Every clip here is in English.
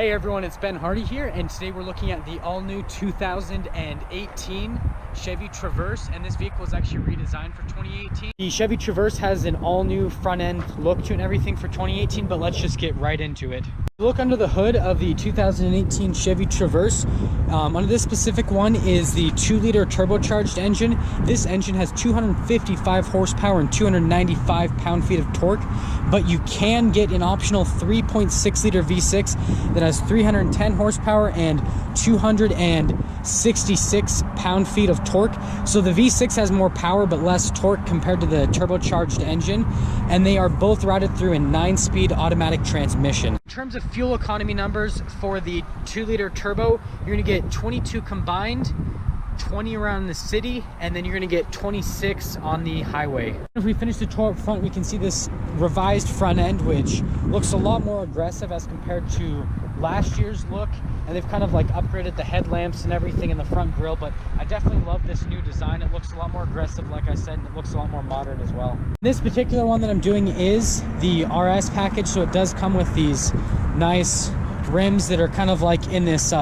Hey everyone, it's Ben Hardy here, and today we're looking at the all-new 2018 Chevy Traverse, and this vehicle is actually redesigned for 2018. The Chevy Traverse has an all-new front-end look to it and everything for 2018, but let's just get right into it. Look under the hood of the 2018 Chevy Traverse. Under this specific one is the 2-liter turbocharged engine. This engine has 255 horsepower and 295 pound-feet of torque, but you can get an optional 3.6-liter V6 that has 310 horsepower and 266 pound-feet of torque. So the V6 has more power but less torque compared to the turbocharged engine, and they are both routed through a 9-speed automatic transmission. In terms of fuel economy numbers for the 2-liter turbo, you're going to get 22 combined, 20 around the city, and then you're going to get 26 on the highway. If we finish the tour up front, we can see this revised front end, which looks a lot more aggressive as compared to last year's look, and they've kind of like upgraded the headlamps and everything in the front grille. But I definitely love this new design. It looks a lot more aggressive, like I said, and it looks a lot more modern as well. This particular one that I'm doing is the RS package, so it does come with these nice rims that are kind of like in this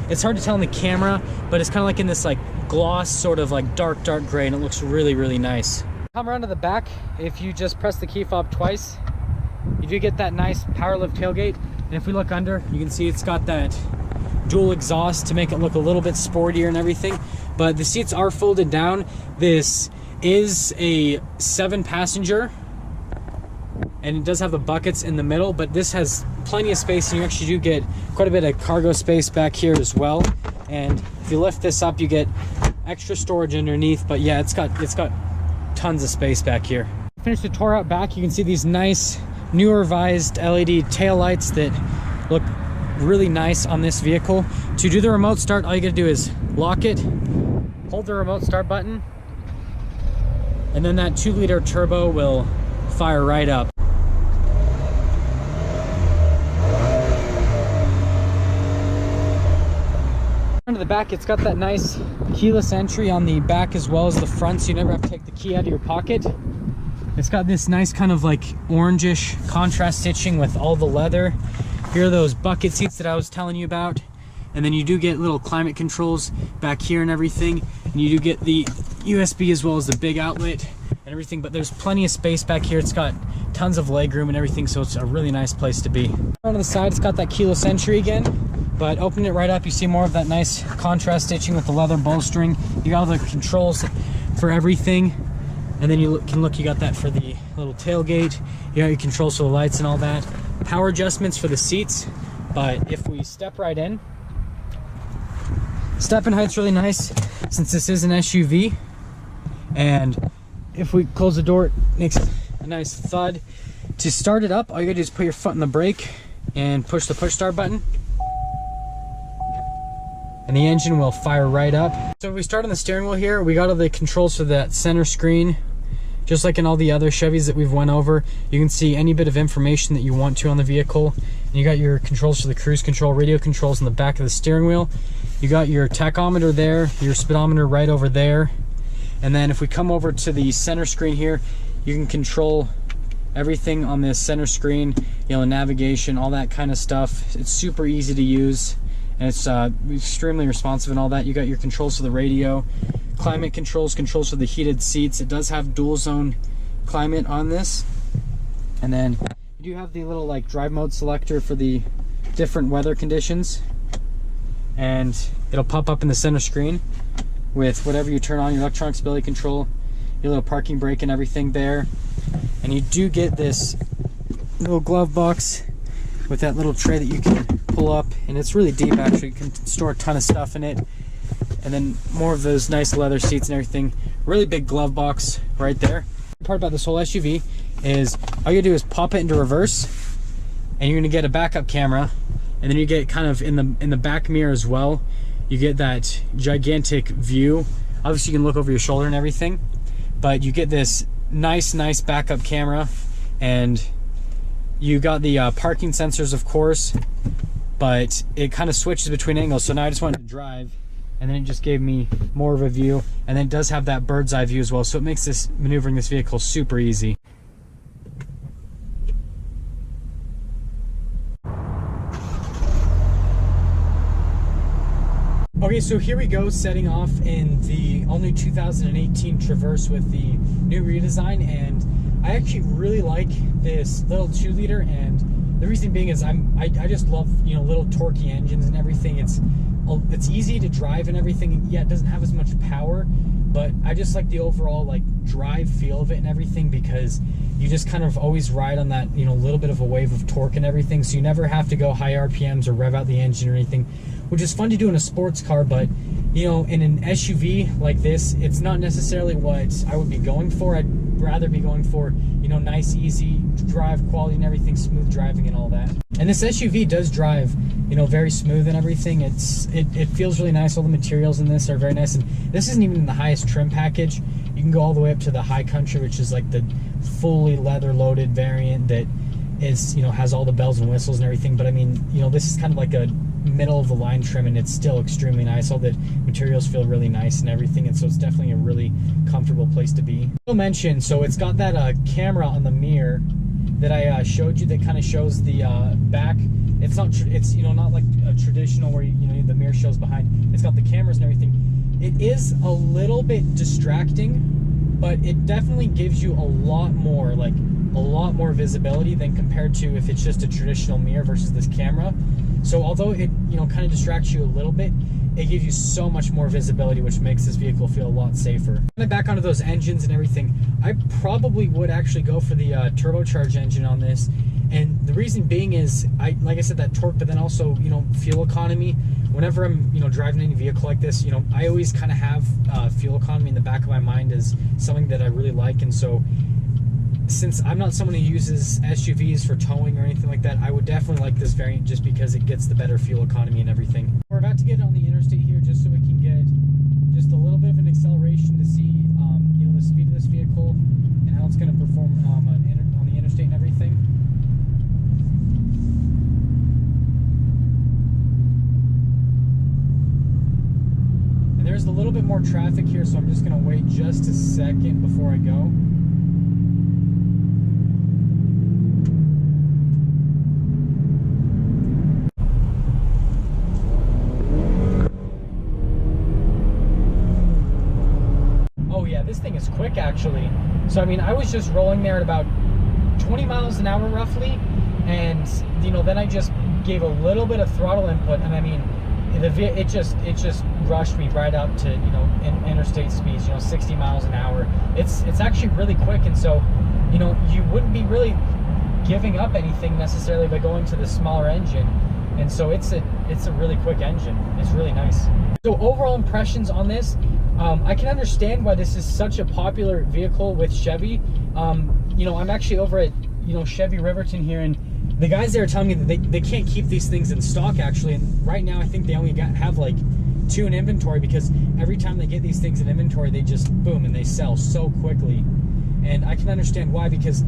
it's hard to tell in the camera, but it's kind of like in this like gloss, sort of like dark gray, and it looks really nice. Come around to the back. If you just press the key fob twice, you do get that nice power lift tailgate. And if we look under, you can see it's got that dual exhaust to make it look a little bit sportier and everything, but the seats are folded down. This is a 7-passenger, and it does have the buckets in the middle, but this has plenty of space, and you actually do get quite a bit of cargo space back here as well. And if you lift this up, you get extra storage underneath. But yeah, it's got tons of space back here. Finish the tour out back, you can see these nice new revised LED taillights that look really nice on this vehicle. To do the remote start, all you gotta do is lock it, hold the remote start button, and then that 2-liter turbo will fire right up. Under the back, it's got that nice keyless entry on the back as well as the front, so you never have to take the key out of your pocket. It's got this nice kind of like orangish contrast stitching with all the leather. Here are those bucket seats that I was telling you about, and then you do get little climate controls back here and everything, and you do get the USB as well as the big outlet and everything. But there's plenty of space back here. It's got tons of leg room and everything, so it's a really nice place to be. On the side, it's got that keyless entry again, but opening it right up, you see more of that nice contrast stitching with the leather bolstering. You got all the controls for everything, and then you can look, you got that for the little tailgate. You got your controls for the lights and all that. Power adjustments for the seats. But if we step right in, step-in height's really nice since this is an SUV. And if we close the door, it makes a nice thud. To start it up, all you gotta do is put your foot on the brake and push the push start button, and the engine will fire right up. So if we start on the steering wheel here, we got all the controls for that center screen. Just like in all the other Chevys that we've went over, you can see any bit of information that you want to on the vehicle. And you got your controls for the cruise control, radio controls in the back of the steering wheel. You got your tachometer there, your speedometer right over there. And then if we come over to the center screen here, you can control everything on this center screen, you know, navigation, all that kind of stuff. It's super easy to use, and it's extremely responsive and all that. You got your controls for the radio, climate controls for the heated seats. It does have dual zone climate on this, and then you do have the little like drive mode selector for the different weather conditions, and it'll pop up in the center screen with whatever you turn on, your electronic stability control, your little parking brake and everything there. And you do get this little glove box with that little tray that you can pull up, and it's really deep actually. You can store a ton of stuff in it. And then more of those nice leather seats and everything. Really big glove box right there. The part about this whole SUV is all you do is pop it into reverse, and you're gonna get a backup camera, and then you get kind of in the back mirror as well. You get that gigantic view. Obviously you can look over your shoulder and everything, but you get this nice backup camera, and you got the parking sensors, of course, but it kind of switches between angles. So now I just wanted to drive, and then it just gave me more of a view, and then it does have that bird's eye view as well, so it makes this maneuvering this vehicle super easy. Okay, so here we go, setting off in the all-new 2018 Traverse with the new redesign, and I actually really like this little 2-liter, and the reason being is I just love, you know, little torquey engines and everything. It's easy to drive and everything. Yeah, it doesn't have as much power, but I just like the overall like drive feel of it and everything, because you just kind of always ride on that, you know, little bit of a wave of torque and everything, so you never have to go high RPMs or rev out the engine or anything, which is fun to do in a sports car. But you know, in an SUV like this, it's not necessarily what I would be going for. I'd rather be going for, you know, nice, easy drive quality and everything, smooth driving and all that. And this SUV does drive, you know, very smooth and everything. It feels really nice. All the materials in this are very nice, and this isn't even in the highest trim package. You can go all the way up to the High Country, which is like the fully leather loaded variant that is, you know, has all the bells and whistles and everything. But I mean, you know, this is kind of like a middle of the line trim, and it's still extremely nice. All the materials feel really nice and everything, and so it's definitely a really comfortable place to be. I'll mention, so it's got that camera on the mirror that I showed you that kind of shows the back. It's not, it's, you know, not like a traditional where, you know, the mirror shows behind. It's got the cameras and everything. It is a little bit distracting, but it definitely gives you a lot more, like a lot more visibility than compared to if it's just a traditional mirror versus this camera. So although it, you know, kind of distracts you a little bit, it gives you so much more visibility, which makes this vehicle feel a lot safer. Kind of back onto those engines and everything, I probably would actually go for the turbocharged engine on this. And the reason being is, like I said, that torque, but then also, you know, fuel economy. Whenever I'm, you know, driving any vehicle like this, you know, I always kind of have fuel economy in the back of my mind as something that I really like. And so, since I'm not someone who uses SUVs for towing or anything like that, I would definitely like this variant just because it gets the better fuel economy and everything. We're about to get on the interstate here just so we can get just a little bit of an acceleration to see, you know, the speed of this vehicle and how it's going to perform on the interstate and everything. And there's a little bit more traffic here, so I'm just going to wait just a second before I go. This thing is quick actually. So I mean, I was just rolling there at about 20 miles an hour roughly, and you know, then I just gave a little bit of throttle input, and I mean, it just rushed me right up to, you know, interstate speeds, you know, 60 miles an hour. It's actually really quick, and so, you know, you wouldn't be really giving up anything necessarily by going to the smaller engine. And so it's a really quick engine. It's really nice. So overall impressions on this, I can understand why this is such a popular vehicle with Chevy. You know, I'm actually over at, you know, Chevy Riverton here, and the guys there are telling me that they can't keep these things in stock actually. And right now I think they only have like 2 in inventory, because every time they get these things in inventory, they just boom, and they sell so quickly. And I can understand why, because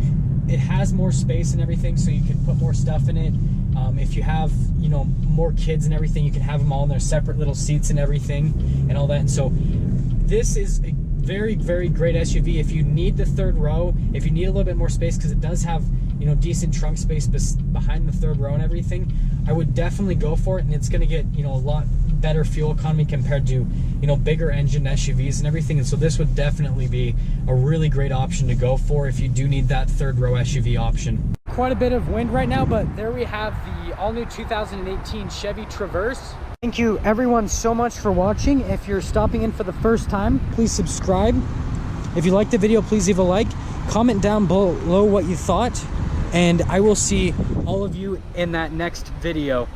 it has more space and everything, so you can put more stuff in it. If you have, you know, more kids and everything, you can have them all in their separate little seats and everything and all that. And so this is a very, very great SUV if you need the 3rd row, if you need a little bit more space, because it does have, you know, decent trunk space behind the 3rd row and everything. I would definitely go for it, and it's going to get, you know, a lot better fuel economy compared to, you know, bigger engine SUVs and everything. And so this would definitely be a really great option to go for if you do need that 3rd row SUV option. Quite a bit of wind right now, but there we have the all-new 2018 Chevy Traverse. Thank you everyone so much for watching. If you're stopping in for the first time, please subscribe. If you liked the video, please leave a like. Comment down below what you thought, and I will see all of you in that next video.